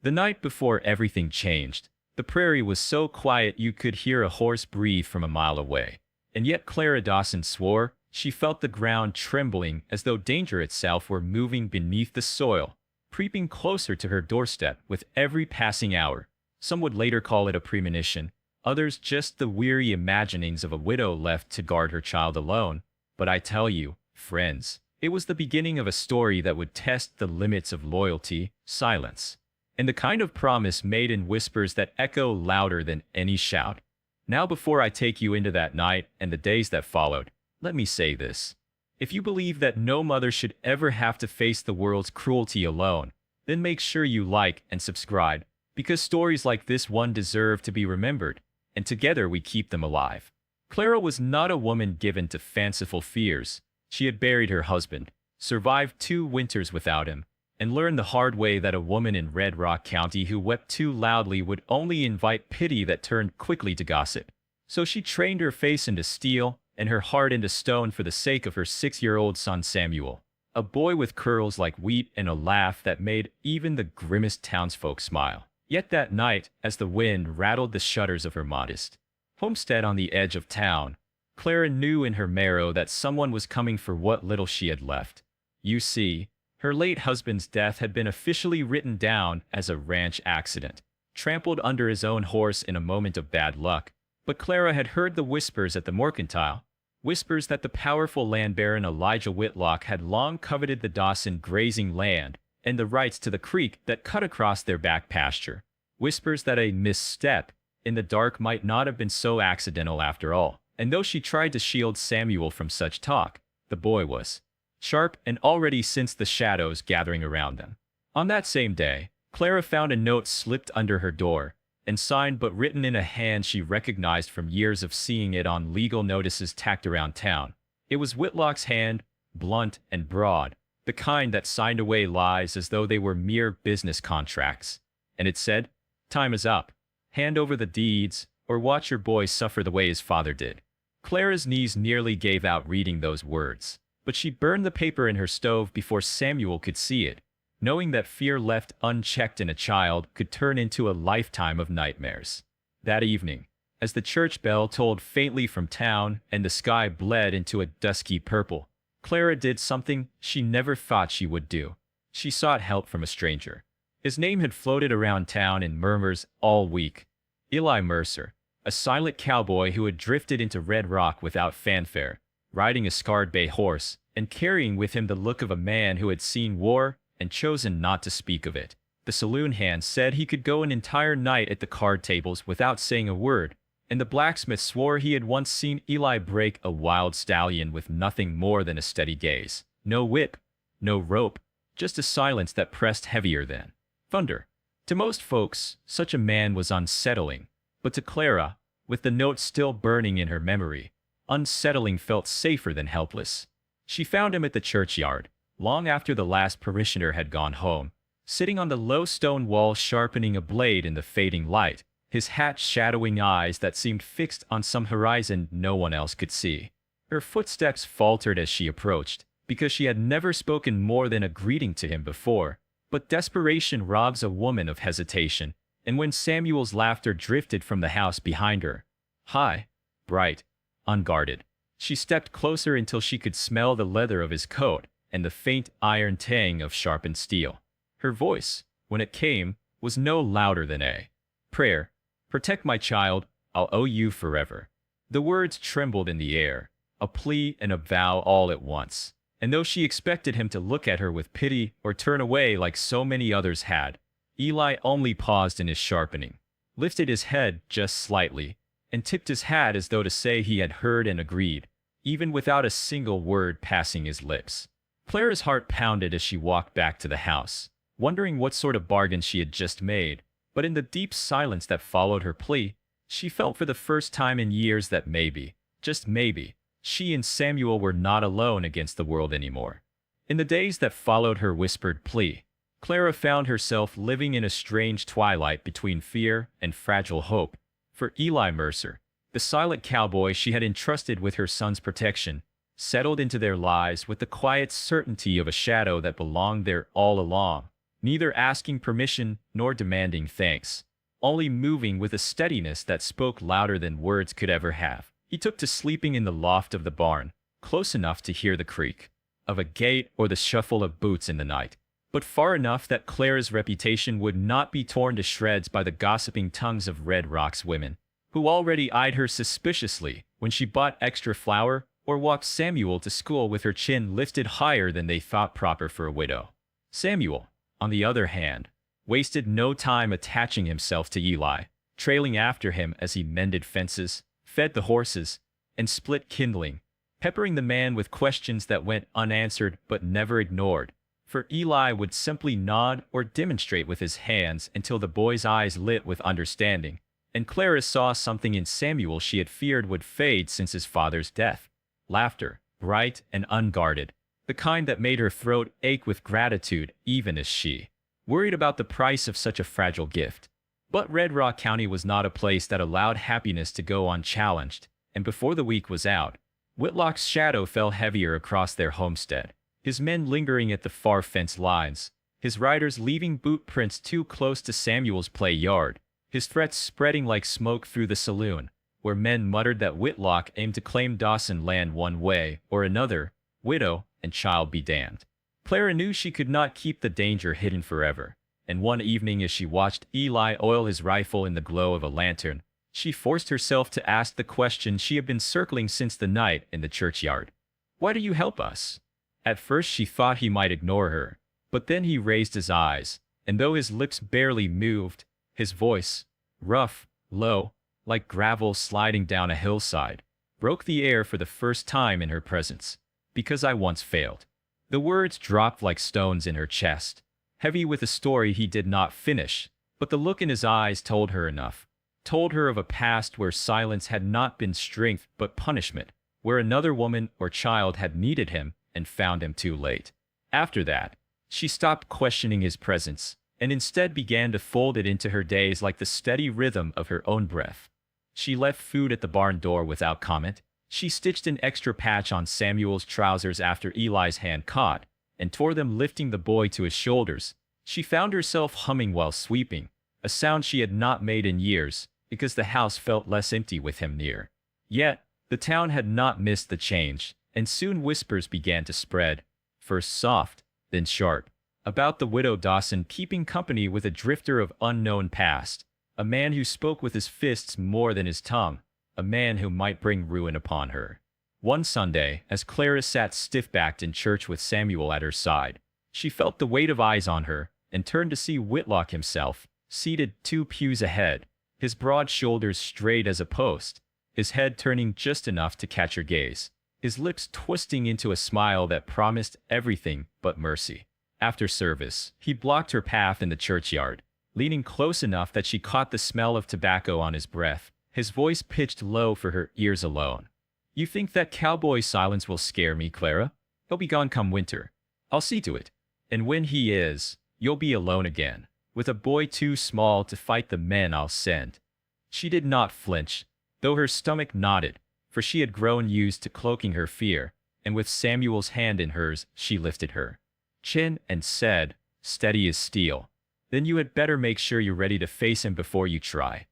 The night before everything changed, the prairie was so quiet you could hear a horse breathe from a mile away. And yet Clara Dawson swore she felt the ground trembling as though danger itself were moving beneath the soil, creeping closer to her doorstep with every passing hour. Some would later call it a premonition, others just the weary imaginings of a widow left to guard her child alone. But I tell you, friends, it was the beginning of a story that would test the limits of loyalty, silence, and the kind of promise made in whispers that echo louder than any shout. Now, before I take you into that night and the days that followed, let me say this. If you believe that no mother should ever have to face the world's cruelty alone, then make sure you like and subscribe, because stories like this one deserve to be remembered, and together we keep them alive. Clara was not a woman given to fanciful fears. She had buried her husband, survived 2 winters without him, and learned the hard way that a woman in Red Rock County who wept too loudly would only invite pity that turned quickly to gossip. So she trained her face into steel and her heart into stone for the sake of her 6-year-old son Samuel, a boy with curls like wheat and a laugh that made even the grimmest townsfolk smile. Yet that night, as the wind rattled the shutters of her modest homestead on the edge of town, Clara knew in her marrow that someone was coming for what little she had left. You see, her late husband's death had been officially written down as a ranch accident, trampled under his own horse in a moment of bad luck. But Clara had heard the whispers at the mercantile, whispers that the powerful land baron Elijah Whitlock had long coveted the Dawson grazing land and the rights to the creek that cut across their back pasture, whispers that a misstep in the dark might not have been so accidental after all. And though she tried to shield Samuel from such talk, the boy was sharp and already sensed the shadows gathering around them. On that same day, Clara found a note slipped under her door, and signed but written in a hand she recognized from years of seeing it on legal notices tacked around town. It was Whitlock's hand, blunt and broad, the kind that signed away lies as though they were mere business contracts. And it said, "Time is up. Hand over the deeds, or watch your boy suffer the way his father did." Clara's knees nearly gave out reading those words, but she burned the paper in her stove before Samuel could see it, knowing that fear left unchecked in a child could turn into a lifetime of nightmares. That evening, as the church bell tolled faintly from town and the sky bled into a dusky purple, Clara did something she never thought she would do. She sought help from a stranger. His name had floated around town in murmurs all week. Eli Mercer, a silent cowboy who had drifted into Red Rock without fanfare, riding a scarred bay horse and carrying with him the look of a man who had seen war and chosen not to speak of it. The saloon hand said he could go an entire night at the card tables without saying a word, and the blacksmith swore he had once seen Eli break a wild stallion with nothing more than a steady gaze. No whip, no rope, just a silence that pressed heavier than thunder. To most folks, such a man was unsettling, but to Clara, with the note still burning in her memory, unsettling felt safer than helpless. She found him at the churchyard, long after the last parishioner had gone home, sitting on the low stone wall sharpening a blade in the fading light, his hat shadowing eyes that seemed fixed on some horizon no one else could see. Her footsteps faltered as she approached, because she had never spoken more than a greeting to him before. But desperation robs a woman of hesitation, and when Samuel's laughter drifted from the house behind her, high, bright, unguarded, she stepped closer until she could smell the leather of his coat and the faint iron tang of sharpened steel. Her voice, when it came, was no louder than a prayer. "Protect my child, I'll owe you forever." The words trembled in the air, a plea and a vow all at once. And though she expected him to look at her with pity or turn away like so many others had, Eli only paused in his sharpening, lifted his head just slightly, and tipped his hat as though to say he had heard and agreed, even without a single word passing his lips. Clara's heart pounded as she walked back to the house, wondering what sort of bargain she had just made, but in the deep silence that followed her plea, she felt for the first time in years that maybe, just maybe, she and Samuel were not alone against the world anymore. In the days that followed her whispered plea, Clara found herself living in a strange twilight between fear and fragile hope. For Eli Mercer, the silent cowboy she had entrusted with her son's protection, settled into their lives with the quiet certainty of a shadow that belonged there all along. neither asking permission nor demanding thanks, only moving with a steadiness that spoke louder than words could ever have. He took to sleeping in the loft of the barn, close enough to hear the creak of a gate or the shuffle of boots in the night, but far enough that Clara's reputation would not be torn to shreds by the gossiping tongues of Red Rock's women, who already eyed her suspiciously when she bought extra flour or walked Samuel to school with her chin lifted higher than they thought proper for a widow. Samuel, on the other hand, wasted no time attaching himself to Eli, trailing after him as he mended fences, fed the horses, and split kindling, peppering the man with questions that went unanswered but never ignored, for Eli would simply nod or demonstrate with his hands until the boy's eyes lit with understanding, and Clara saw something in Samuel she had feared would fade since his father's death. Laughter, bright and unguarded, the kind that made her throat ache with gratitude even as she worried about the price of such a fragile gift. But Red Rock County was not a place that allowed happiness to go unchallenged, and before the week was out, Whitlock's shadow fell heavier across their homestead, his men lingering at the far fence lines, his riders leaving boot prints too close to Samuel's play yard, his threats spreading like smoke through the saloon, where men muttered that Whitlock aimed to claim Dawson land one way or another, widow and child be damned. Clara knew she could not keep the danger hidden forever, and one evening as she watched Eli oil his rifle in the glow of a lantern, she forced herself to ask the question she had been circling since the night in the churchyard. "Why do you help us?" At first she thought he might ignore her, but then he raised his eyes, and though his lips barely moved, his voice, rough, low, like gravel sliding down a hillside, broke the air for the first time in her presence. "Because I once failed." The words dropped like stones in her chest, heavy with a story he did not finish, but the look in his eyes told her enough. Told her of a past where silence had not been strength but punishment, where another woman or child had needed him and found him too late. After that, she stopped questioning his presence, and instead began to fold it into her days like the steady rhythm of her own breath. She left food at the barn door without comment. She stitched an extra patch on Samuel's trousers after Eli's hand caught, and tore them lifting the boy to his shoulders. She found herself humming while sweeping, a sound she had not made in years, because the house felt less empty with him near. Yet, the town had not missed the change, and soon whispers began to spread, first soft, then sharp, about the widow Dawson keeping company with a drifter of unknown past, a man who spoke with his fists more than his tongue, a man who might bring ruin upon her. One Sunday, as Clara sat stiff-backed in church with Samuel at her side, she felt the weight of eyes on her, and turned to see Whitlock himself, seated 2 pews ahead, his broad shoulders straight as a post, his head turning just enough to catch her gaze, his lips twisting into a smile that promised everything but mercy. After service, he blocked her path in the churchyard, leaning close enough that she caught the smell of tobacco on his breath, his voice pitched low for her ears alone. "You think that cowboy silence will scare me, Clara? He'll be gone come winter. I'll see to it. And when he is, you'll be alone again, with a boy too small to fight the men I'll send." She did not flinch, though her stomach knotted, for she had grown used to cloaking her fear, and with Samuel's hand in hers, she lifted her chin and said, steady as steel, "Then you had better make sure you're ready to face him before you try."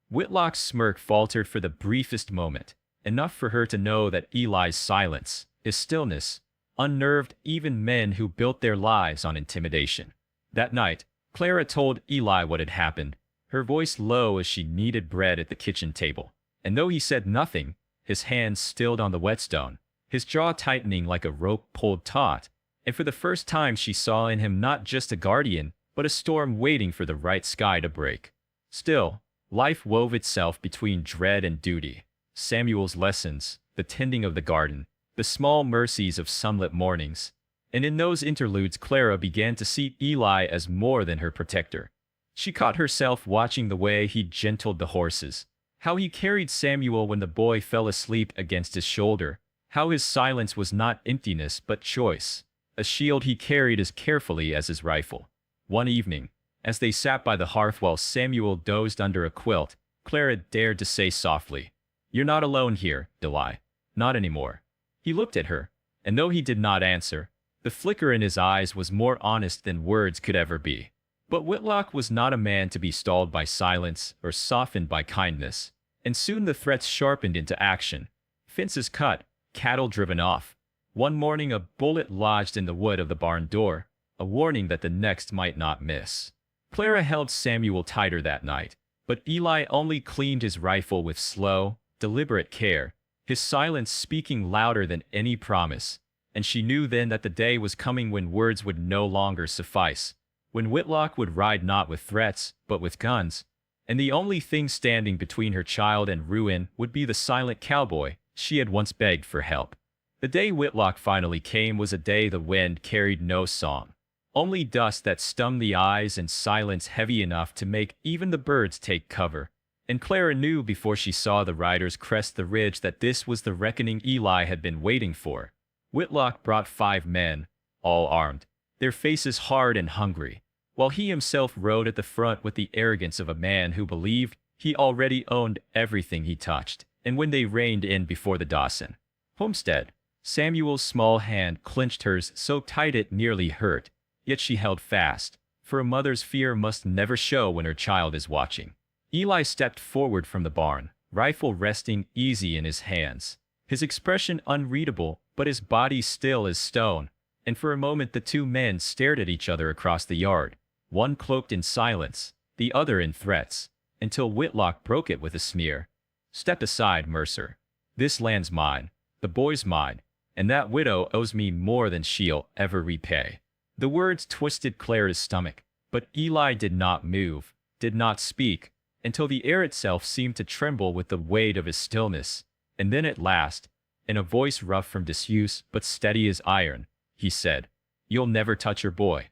Whitlock's smirk faltered for the briefest moment, enough for her to know that Eli's silence, his stillness, unnerved even men who built their lives on intimidation. That night, Clara told Eli what had happened, her voice low as she kneaded bread at the kitchen table, and though he said nothing, his hands stilled on the whetstone, his jaw tightening like a rope pulled taut, and for the first time she saw in him not just a guardian, but a storm waiting for the right sky to break. Still, life wove itself between dread and duty. Samuel's lessons, the tending of the garden, the small mercies of sunlit mornings. And in those interludes Clara began to see Eli as more than her protector. She caught herself watching the way he gentled the horses, how he carried Samuel when the boy fell asleep against his shoulder, how his silence was not emptiness but choice, a shield he carried as carefully as his rifle. One evening, as they sat by the hearth while Samuel dozed under a quilt, Clara dared to say softly, "You're not alone here, Eli. Not anymore." He looked at her, and though he did not answer, The flicker in his eyes was more honest than words could ever be. But Whitlock was not a man to be stalled by silence or softened by kindness, and soon the threats sharpened into action. Fences cut, cattle driven off. One morning a bullet lodged in the wood of the barn door, a warning that the next might not miss. Clara held Samuel tighter that night, but Eli only cleaned his rifle with slow, deliberate care, his silence speaking louder than any promise, and she knew then that the day was coming when words would no longer suffice, when Whitlock would ride not with threats, but with guns, and the only thing standing between her child and ruin would be the silent cowboy she had once begged for help. The day Whitlock finally came was a day the wind carried no song, only dust that stung the eyes and silence heavy enough to make even the birds take cover. And Clara knew before she saw the riders crest the ridge that this was the reckoning Eli had been waiting for. Whitlock brought 5 men, all armed, their faces hard and hungry, while he himself rode at the front with the arrogance of a man who believed he already owned everything he touched. And when they reined in before the Dawson homestead, Samuel's small hand clenched hers so tight it nearly hurt, yet she held fast, for a mother's fear must never show when her child is watching. Eli stepped forward from the barn, rifle resting easy in his hands, his expression unreadable, but his body still as stone, and for a moment the 2 men stared at each other across the yard, one cloaked in silence, the other in threats, until Whitlock broke it with a sneer. "Step aside, Mercer. This land's mine, the boy's mine, and that widow owes me more than she'll ever repay." The words twisted Clara's stomach, but Eli did not move, did not speak, until the air itself seemed to tremble with the weight of his stillness. And then at last, in a voice rough from disuse but steady as iron, he said, "You'll never touch your boy."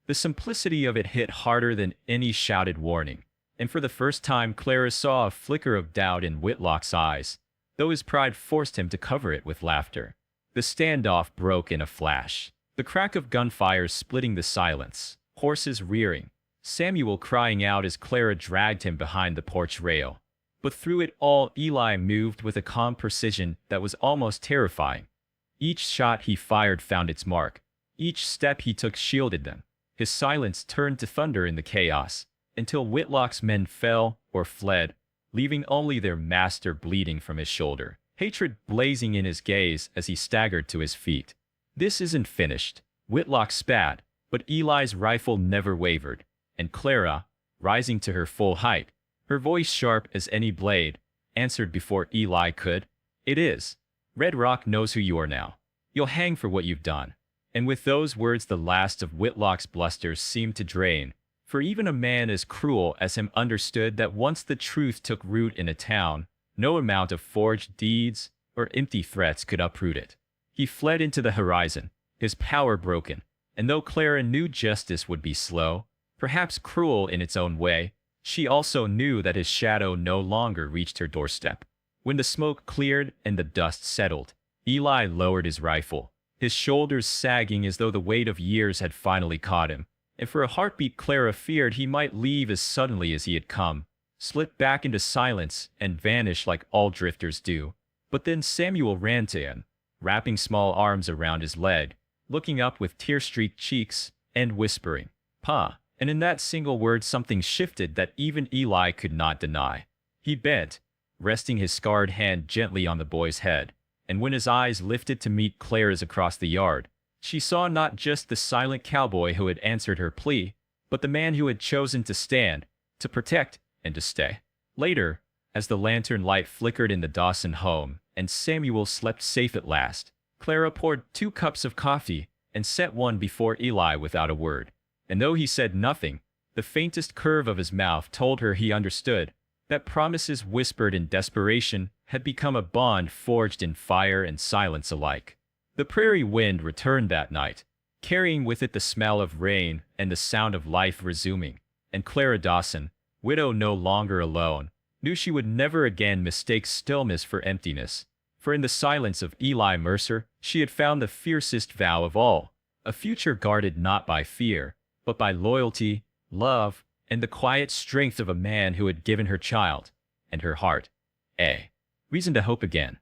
The simplicity of it hit harder than any shouted warning, and for the first time Clara saw a flicker of doubt in Whitlock's eyes, though his pride forced him to cover it with laughter. The standoff broke in a flash, the crack of gunfire splitting the silence, horses rearing, Samuel crying out as Clara dragged him behind the porch rail. But through it all Eli moved with a calm precision that was almost terrifying. Each shot he fired found its mark. Each step he took shielded them. His silence turned to thunder in the chaos, until Whitlock's men fell or fled, leaving only their master bleeding from his shoulder, hatred blazing in his gaze as he staggered to his feet. "This isn't finished," Whitlock spat, but Eli's rifle never wavered, and Clara, rising to her full height, her voice sharp as any blade, answered before Eli could, "It is. Red Rock knows who you are now. You'll hang for what you've done." And with those words the last of Whitlock's blusters seemed to drain, for even a man as cruel as him understood that once the truth took root in a town, no amount of forged deeds or empty threats could uproot it. He fled into the horizon, his power broken, and though Clara knew justice would be slow, perhaps cruel in its own way, she also knew that his shadow no longer reached her doorstep. When the smoke cleared and the dust settled, Eli lowered his rifle, his shoulders sagging as though the weight of years had finally caught him, and for a heartbeat Clara feared he might leave as suddenly as he had come, slip back into silence and vanish like all drifters do. But then Samuel ran to him, wrapping small arms around his leg, looking up with tear-streaked cheeks, and whispering, "Pa." And in that single word something shifted that even Eli could not deny. He bent, resting his scarred hand gently on the boy's head, and when his eyes lifted to meet Clara's across the yard, she saw not just the silent cowboy who had answered her plea, but the man who had chosen to stand, to protect, and to stay. Later, as the lantern light flickered in the Dawson home, and Samuel slept safe at last, Clara poured 2 cups of coffee and set one before Eli without a word. And though he said nothing, the faintest curve of his mouth told her he understood that promises whispered in desperation had become a bond forged in fire and silence alike. The prairie wind returned that night, carrying with it the smell of rain and the sound of life resuming, and Clara Dawson, widow no longer alone, knew she would never again mistake stillness for emptiness, for in the silence of Eli Mercer she had found the fiercest vow of all, a future guarded not by fear, but by loyalty, love, and the quiet strength of a man who had given her child, and her heart, a reason to hope again.